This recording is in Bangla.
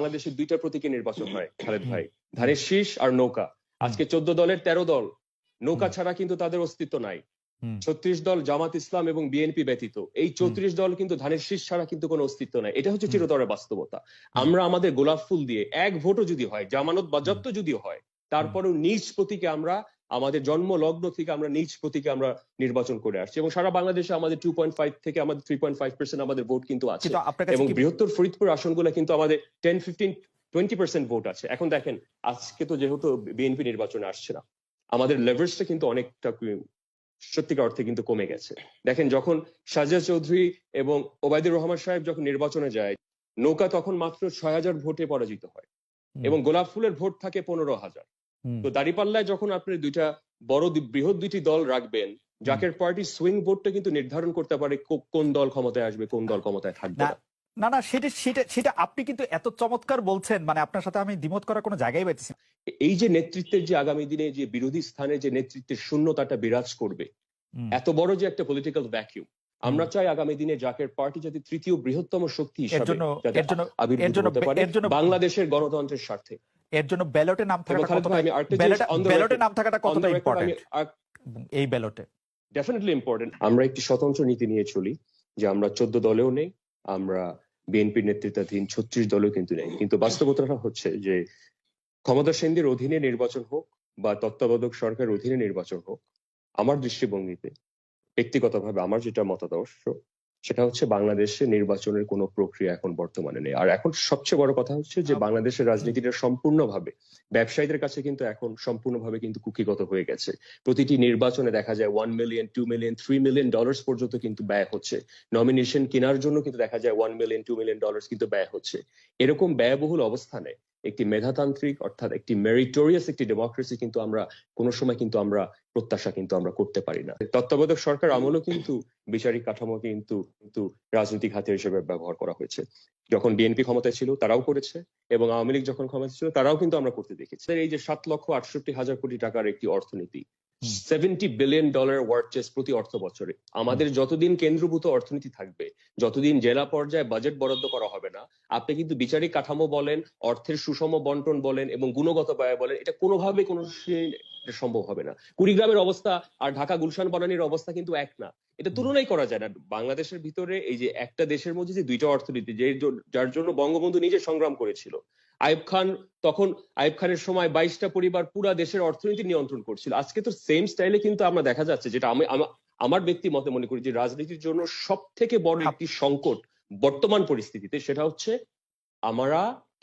বাংলাদেশে দুইটা প্রতীকে নির্বাচন হয় খালেদ ভাই, ধানের শীষ আর নৌকা। আজকে 14 দলের 13 দল নৌকা ছাড়া কিন্তু তাদের অস্তিত্ব নাই। 36 দল জামাত ইসলাম এবং বিএনপি ব্যতীত, এই 34 দল কিন্তু ধানের শীষ ছাড়া কিন্তু কোনো অস্তিত্ব নাই। এটা হচ্ছে চিরতরে বাস্তবতা। আমরা আমাদের গোলাপ ফুল দিয়ে এক ভোটও যদি হয়, জামানত বাজেয়াপ্ত যদি হয়, তারপরেও নিজ প্রতীকে আমরা আমাদের জন্ম লগ্ন থেকে আমরা নিজ প্রতীকে আমরা নির্বাচন করে আসছি, এবং সারা বাংলাদেশে আমাদের 2.5 থেকে আমাদের 3.5% আমাদের ভোট কিন্তু আছে, এবং বৃহত্তর ফরিদপুর আসনগুলো কিন্তু আমাদের 10-15-20% ভোট আছে। এখন দেখেন, আজকে তো যেহেতু বিএনপি নির্বাচনে আসছে না, আমাদের লেভারেজটা কিন্তু অনেকটা সত্যিকার অর্থে কিন্তু কমে গেছে। দেখেন, যখন সাজিয়া চৌধুরী এবং ওবায়দুর রহমান সাহেব যখন নির্বাচনে যায়, নৌকা তখন মাত্র 6,000 ভোটে পরাজিত হয়, এবং গোলাপ ফুলের ভোট থাকে 15,000। তো দাঁড়িপাল্লায় যখন আপনি দুইটা বৃহৎ দুইটি দল রাখবেন, জাকের পার্টি সুইং ভোটটা কিন্তু নির্ধারণ করতে পারে কোন দল ক্ষমতায় আসবে, কোন দল ক্ষমতায় থাকবে না। না না, সেটা আপনি কিন্তু এত চমৎকার বলছেন, মানে আপনার সাথে আমি দ্বিমত করার কোনো জায়গায় পাইতেছি। এই যে নেতৃত্বের যে আগামী দিনে যে বিরোধী স্থানে যে নেতৃত্বের শূন্যতাটা বিরাজ করবে, এত বড় যে একটা পলিটিক্যাল ভ্যাকিউম, আমরা চাই আগামী দিনে জাকের পার্টি যাতে তৃতীয় বৃহত্তম শক্তি হিসেবে আবির্ভূত হতে পারে বাংলাদেশের গণতন্ত্রের স্বার্থে। এর জন্য ব্যালটে নাম থাকাটা কতটা ইম্পর্টেন্ট এই ব্যালটে? Definitely important. আমরা একটি স্বতন্ত্র নীতি নিয়ে চলি, যে আমরা 14 দলেও নেই, আমরা বিএনপির নেতৃত্বাধীন 36 দলেও কিন্তু নেই। কিন্তু বাস্তবতাটা হচ্ছে যে ক্ষমতাসীনদের অধীনে নির্বাচন হোক বা তত্ত্বাবধায়ক সরকারের অধীনে নির্বাচন হোক, আমার দৃষ্টিভঙ্গিতে ব্যক্তিগতভাবে আমার যেটা মতাদর্শ, সেটা হচ্ছে বাংলাদেশে নির্বাচনের কোনো প্রক্রিয়া এখন বর্তমানে নেই। আর এখন সবচেয়ে বড় কথা হচ্ছে যে বাংলাদেশের রাজনীতিটা সম্পূর্ণভাবে ব্যবসায়ীদের কাছে কিন্তু এখন সম্পূর্ণভাবে কিন্তু কুক্ষিগত হয়ে গেছে। প্রতিটি নির্বাচনে দেখা যায় 1 মিলিয়ন, 2 মিলিয়ন, 3 মিলিয়ন ডলার্স পর্যন্ত কিন্তু ব্যয় হচ্ছে। নমিনেশন কেনার জন্য কিন্তু দেখা যায় 1 মিলিয়ন, 2 মিলিয়ন ডলার্স কিন্তু ব্যয় হচ্ছে। এরকম ব্যয়বহুল অবস্থানে একটি মেধাতান্ত্রিক, অর্থাৎ একটি মেরিটোরিয়াস একটি ডেমোক্রেসি কিন্তু আমরা কোনো সময় কিন্তু আমরা প্রত্যাশা কিন্তু আমরা করতে পারি না। তত্ত্বাবধায়ক সরকার আমলেও কিন্তু বিচারিক কাঠামো কিন্তু রাজনৈতিক হাতিয়ার হিসেবে ব্যবহার করা হয়েছে। যখন বিএনপি ক্ষমতায় ছিল তারাও করেছে, এবং আওয়ামী লীগ যখন ক্ষমতায় ছিল তারাও কিন্তু আমরা করতে দেখেছি। এই যে 7,68,000 কোটি টাকার একটি অর্থনীতি, $70 বিলিয়ন ওয়ার্চেস প্রতি অর্থ বছরে, আমাদের যতদিন কেন্দ্রীভূত অর্থনীতি থাকবে, যতদিন জেলা পর্যায়ে বাজেট বরাদ্দ করা হবে না, আপনি কিন্তু বিচারিক কাঠামো বলেন, অর্থের সুষম বন্টন বলেন এবং গুণগত ব্যয় বলেন, এটা কোনোভাবে কোনো সম্ভব হবে না। কুড়িগ্রামের অবস্থা আর ঢাকা গুলশান বনানীর অবস্থা কিন্তু এক না, এটা তুলনাই করা যায় না। বাংলাদেশের ভিতরে এই যে একটা দেশের মধ্যে যে দুইটা অর্থনীতি, যার জন্য বঙ্গবন্ধু নিজে সংগ্রাম করেছিল। আইয়ুব খানের সময় 22টা পরিবার পুরা দেশের অর্থনীতি নিয়ন্ত্রণ করছিল। আজকে তো সেম স্টাইলে কিন্তু আমরা দেখা যাচ্ছে, যেটা আমার ব্যক্তি মতে মনে করি যে রাজনীতির জন্য সব থেকে বড় একটি সংকট বর্তমান পরিস্থিতিতে, সেটা হচ্ছে আমরা